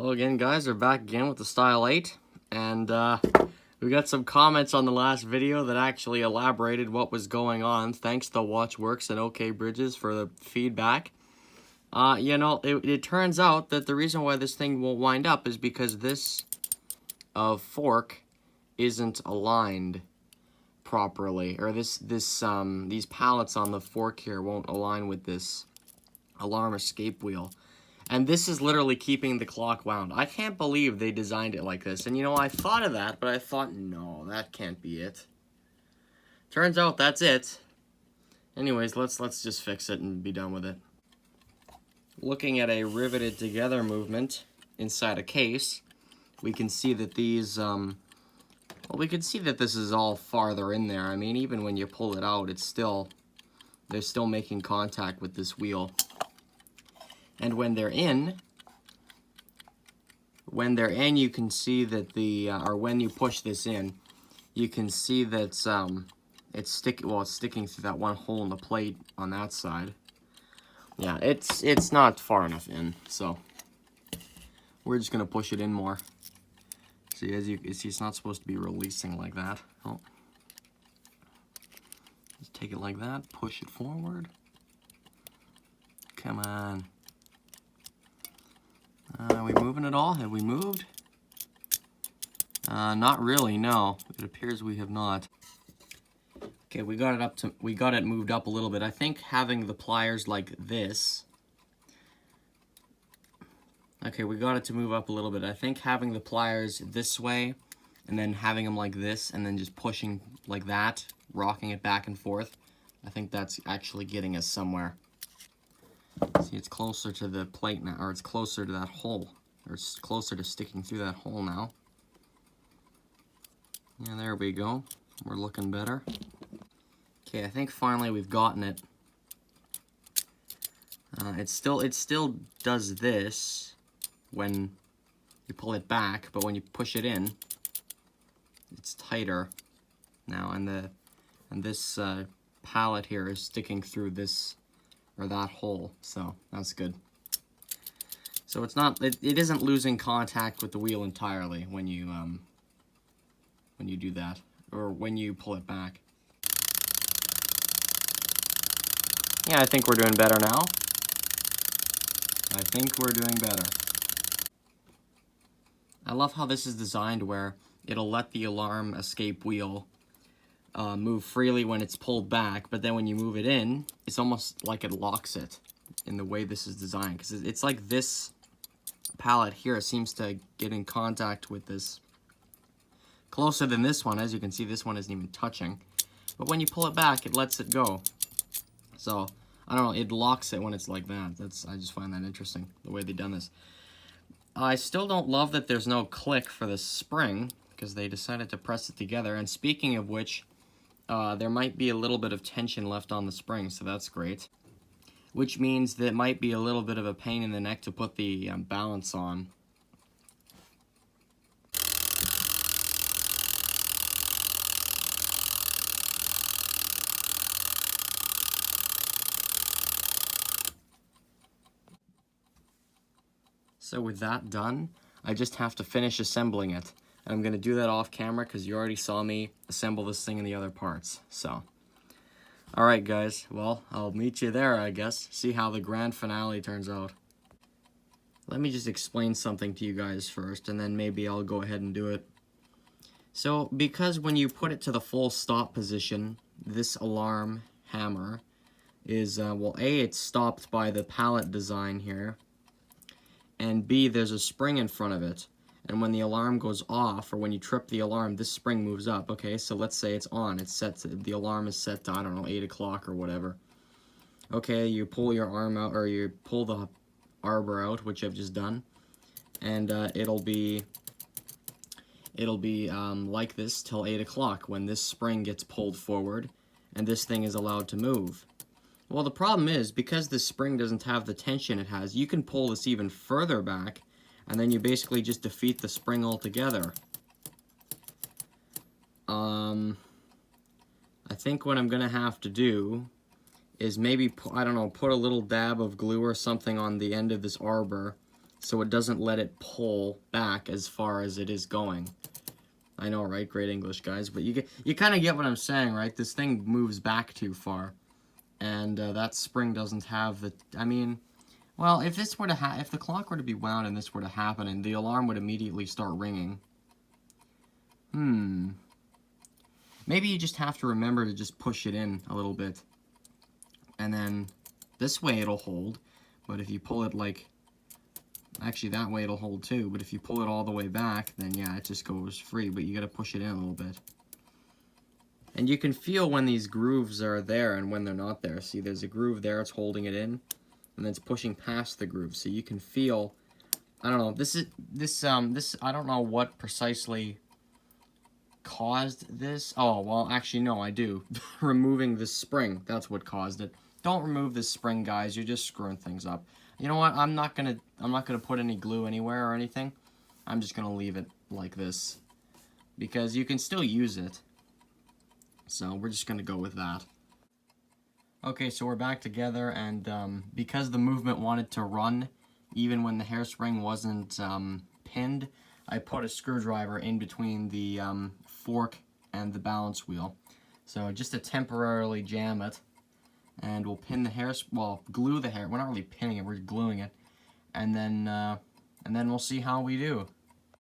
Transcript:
Hello again, guys. We're back again with the Style 8, and we got some comments on the last video that actually elaborated what was going on. Thanks to Watchworks and OK Bridges for the feedback. It turns out that the reason why this thing won't wind up is because this fork isn't aligned properly, or these pallets on the fork here won't align with this alarm escape wheel. And this is literally keeping the clock wound. I can't believe they designed it like this. And you know, I thought of that, but I thought, no, that can't be it. Turns out that's it. Anyways, let's just fix it and be done with it. Looking at a riveted together movement inside a case, we can see that these, we can see that this is all farther in there. I mean, even when you pull it out, they're still making contact with this wheel. And when they're in, you can see that or when you push this in, you can see that it's sticking through that one hole in the plate on that side. Yeah, it's not far enough in, so we're just gonna push it in more. See, as you see, it's not supposed to be releasing like that. Oh, just take it like that, push it forward. Come on. Are we moving at all? Have we moved? Not really, no. It appears we have not. Okay, we got it moved up a little bit. I think having the pliers like this. Okay, we got it to move up a little bit. I think having the pliers this way, and then having them like this, and then just pushing like that, rocking it back and forth, I think that's actually getting us somewhere. See, it's closer to the plate now, or it's closer to that hole, or it's closer to sticking through that hole now. Yeah, there we go. We're looking better. Okay, I think finally we've gotten it. It still does this when you pull it back, but when you push it in, it's tighter now, and this pallet here is sticking through this or that hole, so that's good. So it isn't losing contact with the wheel entirely when you do that, or when you pull it back. Yeah, I think we're doing better now. I think we're doing better. I love how this is designed where it'll let the alarm escape wheel move freely when it's pulled back, but then when you move it in, it's almost like it locks it in the way this is designed, because it's like this pallet here seems to get in contact with this closer than this one. As you can see, this one isn't even touching, but when you pull it back, it lets it go. So I don't know, it locks it when it's like that. I just find that interesting, the way they've done this. I still don't love that there's no click for the spring, because they decided to press it together. And speaking of which, there might be a little bit of tension left on the spring, so that's great. Which means that it might be a little bit of a pain in the neck to put the balance on. So with that done, I just have to finish assembling it. And I'm going to do that off camera because you already saw me assemble this thing in the other parts. So, alright guys, well, I'll meet you there, I guess. See how the grand finale turns out. Let me just explain something to you guys first, and then maybe I'll go ahead and do it. So, because when you put it to the full stop position, this alarm hammer is, well, A, it's stopped by the pallet design here, and B, there's a spring in front of it. And when the alarm goes off, or when you trip the alarm, this spring moves up. Okay, so let's say it's on. It's set to, the alarm is set to, I don't know, 8 o'clock or whatever. Okay, you pull your arm out, or you pull the arbor out, which I've just done, and it'll be like this till 8 o'clock when this spring gets pulled forward, and this thing is allowed to move. Well, the problem is, because this spring doesn't have the tension it has, you can pull this even further back, and then you basically just defeat the spring altogether. I think what I'm gonna have to do is maybe, I don't know, put a little dab of glue or something on the end of this arbor, so it doesn't let it pull back as far as it is going. I know, right? Great English, guys. But you kind of get what I'm saying, right? This thing moves back too far, and that spring doesn't have the. I mean, well, if this were to if the clock were to be wound and this were to happen, and the alarm would immediately start ringing. Maybe you just have to remember to just push it in a little bit, and then this way it'll hold. But if you pull it like. Actually, that way it'll hold too, but if you pull it all the way back, then yeah, it just goes free, but you gotta push it in a little bit. And you can feel when these grooves are there and when they're not there. See, there's a groove there, it's holding it in, and then it's pushing past the groove, so you can feel, I don't know, this I don't know what precisely caused this. Oh, well, actually, no, I do. Removing this spring, that's what caused it. Don't remove this spring, guys, you're just screwing things up. You know what? I'm not gonna put any glue anywhere or anything. I'm just gonna leave it like this because you can still use it. So we're just gonna go with that. Okay, so we're back together, and because the movement wanted to run, even when the hairspring wasn't pinned, I put a screwdriver in between the fork and the balance wheel. So just to temporarily jam it. And we'll pin the hair, well, glue the hair. We're not really pinning it, we're gluing it. And then we'll see how we do.